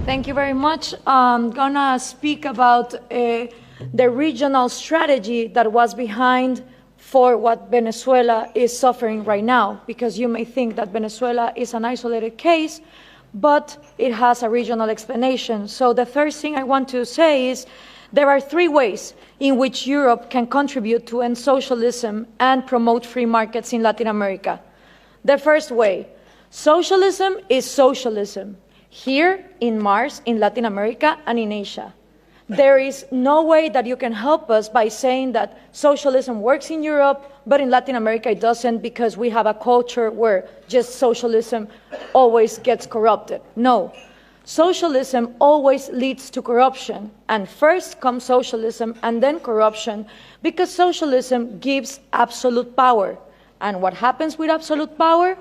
Thank you very much. I'm gonna speak about the regional strategy that was behind for what Venezuela is suffering right now, because you may think that Venezuela is an isolated case, but it has a regional explanation. So the first thing I want to say is there are three ways in which Europe can contribute to end socialism and promote free markets in Latin America. The first way, socialism is socialism, here in Mars, in Latin America, and in Asia. There is no way that you can help us by saying that socialism works in Europe, but in Latin America it doesn't, because we have a culture where just socialism always gets corrupted. No. Socialism always leads to corruption, and first comes socialism and then corruption, because socialism gives absolute power. And what happens with absolute power?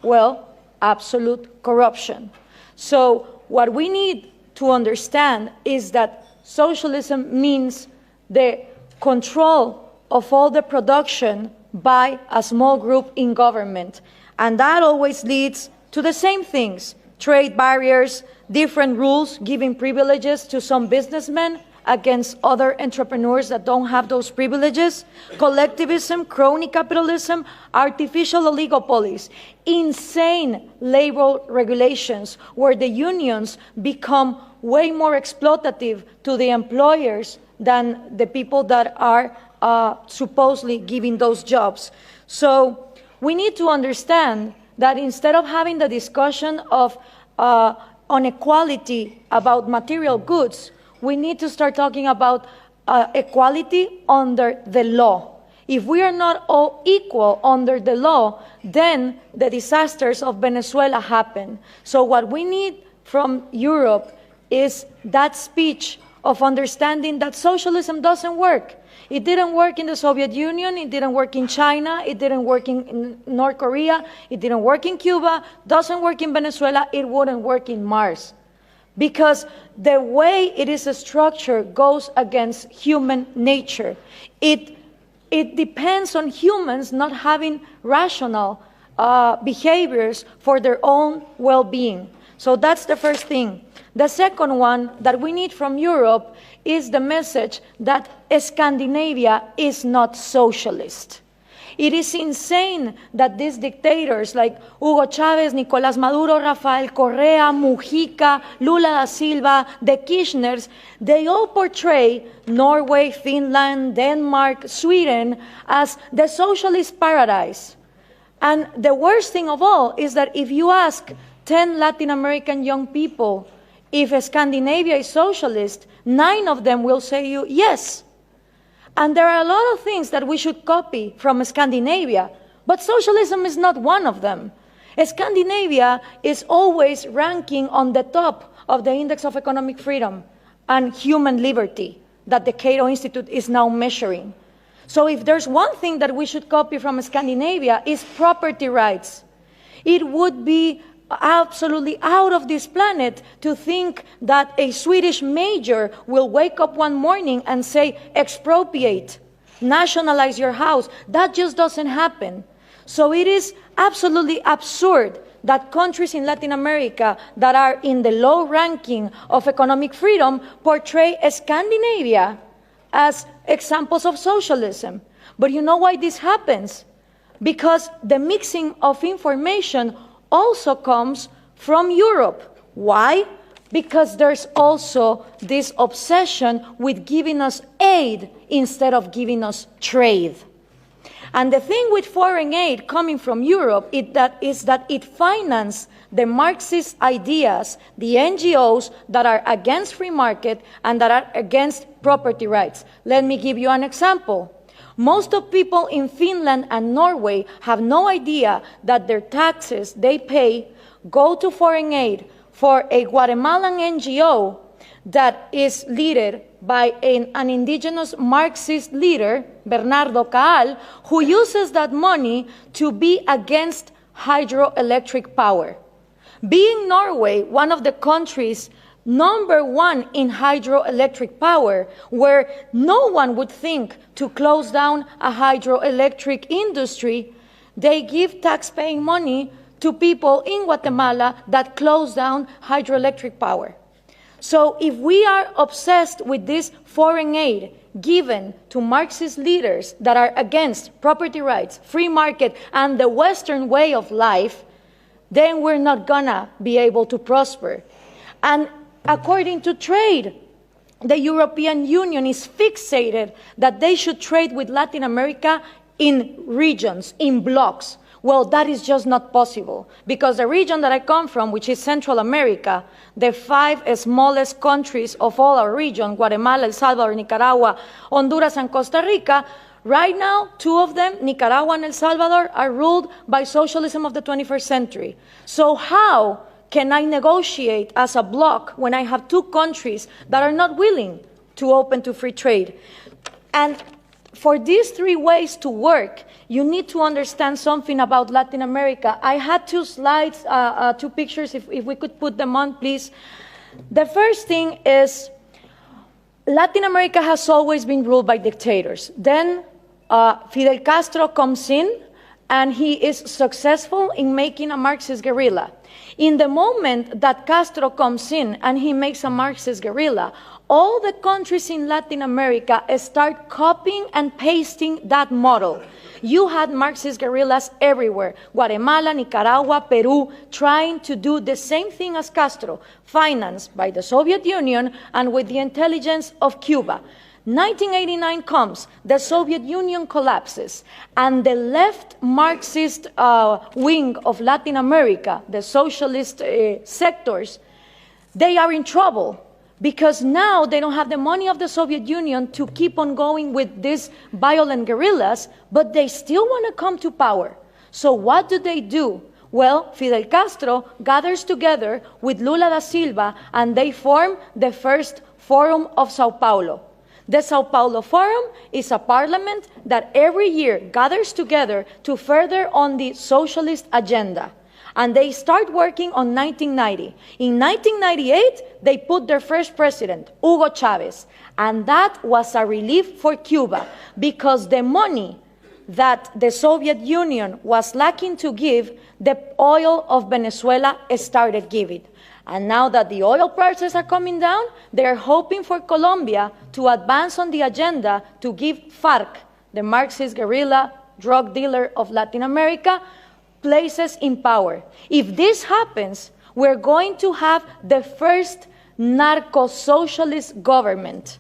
Well, absolute corruption. So what we need to understand is that socialism means the control of all the production by a small group in government. And that always leads to the same things: trade barriers, different rules, giving privileges to some businessmen against other entrepreneurs that don't have those privileges, collectivism, crony capitalism, artificial oligopolies, insane labor regulations where the unions become way more exploitative to the employers than the people that are supposedly giving those jobs. So we need to understand that instead of having the discussion of inequality about material goods, we need to start talking about equality under the law. If we are not all equal under the law, then the disasters of Venezuela happen. So what we need from Europe is that speech of understanding that socialism doesn't work. It didn't work in the Soviet Union, it didn't work in China, it didn't work in North Korea, it didn't work in Cuba, doesn't work in Venezuela, it wouldn't work in Mars. Because the way it is structured goes against human nature. It depends on humans not having rational behaviors for their own well-being. So that's the first thing. The second one that we need from Europe is the message that Scandinavia is not socialist. It is insane that these dictators like Hugo Chavez, Nicolás Maduro, Rafael Correa, Mujica, Lula da Silva, the Kirchners, they all portray Norway, Finland, Denmark, Sweden as the socialist paradise. And the worst thing of all is that if you ask 10 Latin American young people if Scandinavia is socialist, 9 of them will say you yes. And there are a lot of things that we should copy from Scandinavia, but socialism is not one of them. Scandinavia is always ranking on the top of the Index of Economic Freedom and Human Liberty that the Cato Institute is now measuring. So if there's one thing that we should copy from Scandinavia is property rights. It would be absolutely out of this planet to think that a Swedish major will wake up one morning and say, expropriate, nationalize your house. That just doesn't happen. So it is absolutely absurd that countries in Latin America that are in the low ranking of economic freedom portray Scandinavia as examples of socialism. But you know why this happens? Because the mixing of information also comes from Europe. Why? Because there's also this obsession with giving us aid instead of giving us trade. And the thing with foreign aid coming from Europe is that it finances the Marxist ideas, the NGOs that are against free market and that are against property rights. Let me give you an example. Most of people in Finland and Norway have no idea that their taxes they pay go to foreign aid for a Guatemalan NGO that is led by an indigenous Marxist leader, Bernardo Caal, who uses that money to be against hydroelectric power. Being Norway one of the countries #1 in hydroelectric power, where no one would think to close down a hydroelectric industry, they give tax-paying money to people in Guatemala that close down hydroelectric power. So if we are obsessed with this foreign aid given to Marxist leaders that are against property rights, free market, and the Western way of life, then we're not gonna be able to prosper. And according to trade, the European Union is fixated that they should trade with Latin America in regions, in blocks. Well, that is just not possible, because the region that I come from, which is Central America, the 5 smallest countries of all our region, Guatemala, El Salvador, Nicaragua, Honduras, and Costa Rica, right now, 2 of them, Nicaragua and El Salvador, are ruled by socialism of the 21st century. So how can I negotiate as a bloc when I have 2 countries that are not willing to open to free trade? And for these 3 ways to work, you need to understand something about Latin America. I had 2 slides, 2 pictures, if we could put them on, please. The first thing is Latin America has always been ruled by dictators. Then Fidel Castro comes in, and he is successful in making a Marxist guerrilla. In the moment that Castro comes in and he makes a Marxist guerrilla, all the countries in Latin America start copying and pasting that model. You had Marxist guerrillas everywhere, Guatemala, Nicaragua, Peru, trying to do the same thing as Castro, financed by the Soviet Union and with the intelligence of Cuba. 1989 comes, the Soviet Union collapses, and the left Marxist wing of Latin America, the socialist sectors, they are in trouble, because now they don't have the money of the Soviet Union to keep on going with these violent guerrillas, but they still want to come to power. So what do? Well, Fidel Castro gathers together with Lula da Silva, and they form the first Forum of Sao Paulo. The Sao Paulo Forum is a parliament that every year gathers together to further on the socialist agenda. And they start working on 1990. In 1998, they put their first president, Hugo Chavez. And that was a relief for Cuba, because the money that the Soviet Union was lacking to give, the oil of Venezuela started giving. And now that the oil prices are coming down, they're hoping for Colombia to advance on the agenda to give FARC, the Marxist guerrilla drug dealer of Latin America, places in power. If this happens, we're going to have the first narco-socialist government,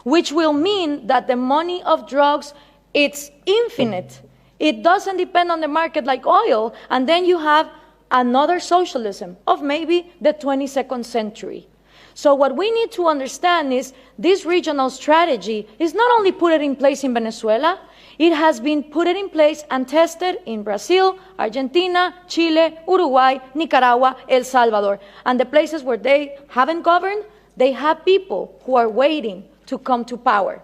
which will mean that the money of drugs, it's infinite. It doesn't depend on the market like oil, and then you have another socialism of maybe the 22nd century. So what we need to understand is this regional strategy is not only put in place in Venezuela, it has been put in place and tested in Brazil, Argentina, Chile, Uruguay, Nicaragua, El Salvador. And the places where they haven't governed, they have people who are waiting to come to power.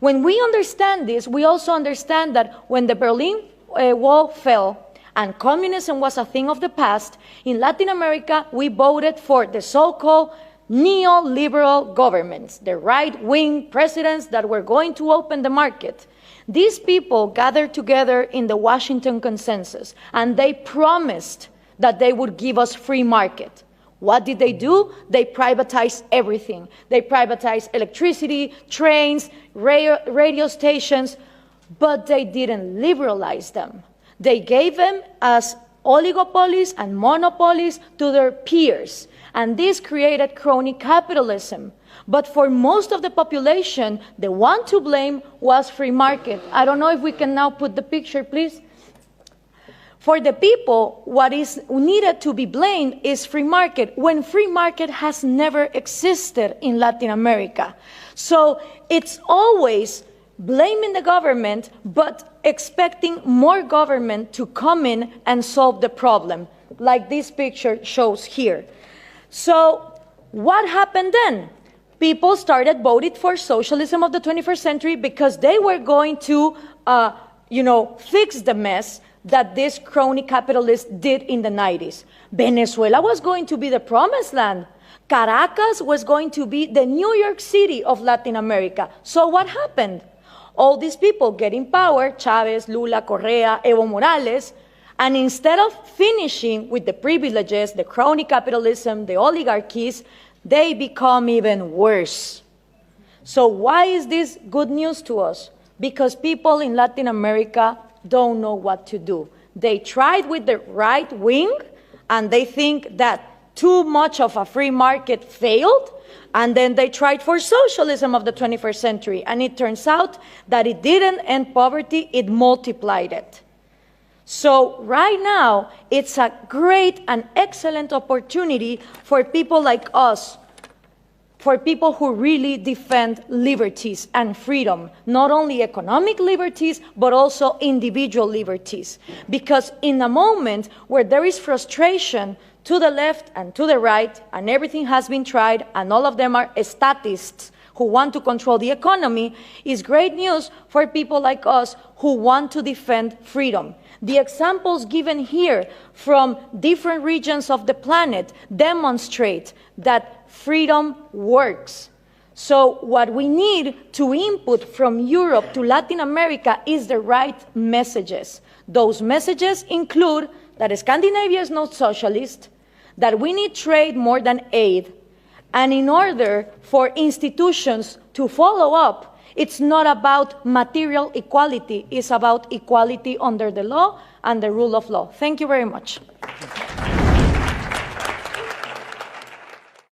When we understand this, we also understand that when the Berlin Wall fell, and communism was a thing of the past, in Latin America, we voted for the so-called neoliberal governments, the right-wing presidents that were going to open the market. These people gathered together in the Washington Consensus, and they promised that they would give us free market. What did they do? They privatized everything. They privatized electricity, trains, radio stations, but they didn't liberalize them. They gave them as oligopolies and monopolies to their peers, and this created crony capitalism. But for most of the population, the one to blame was free market. I don't know if we can now put the picture, please. For the people, what is needed to be blamed is free market, when free market has never existed in Latin America. So it's always blaming the government, but expecting more government to come in and solve the problem, like this picture shows here. So what happened then? People started voting for socialism of the 21st century because they were going to, fix the mess that this crony capitalists did in the 90s. Venezuela was going to be the promised land. Caracas was going to be the New York City of Latin America. So what happened? All these people get in power, Chavez, Lula, Correa, Evo Morales, and instead of finishing with the privileges, the crony capitalism, the oligarchies, they become even worse. So why is this good news to us? Because people in Latin America don't know what to do. They tried with the right wing, and they think that too much of a free market failed, and then they tried for socialism of the 21st century, and it turns out that it didn't end poverty, it multiplied it. So right now, it's a great and excellent opportunity for people like us, for people who really defend liberties and freedom, not only economic liberties, but also individual liberties. Because in a moment where there is frustration to the left and to the right, and everything has been tried, and all of them are statists who want to control the economy, is great news for people like us who want to defend freedom. The examples given here from different regions of the planet demonstrate that freedom works. So what we need to input from Europe to Latin America is the right messages. Those messages include that Scandinavia is not socialist, that we need trade more than aid, and in order for institutions to follow up, it's not about material equality, it's about equality under the law and the rule of law. Thank you very much.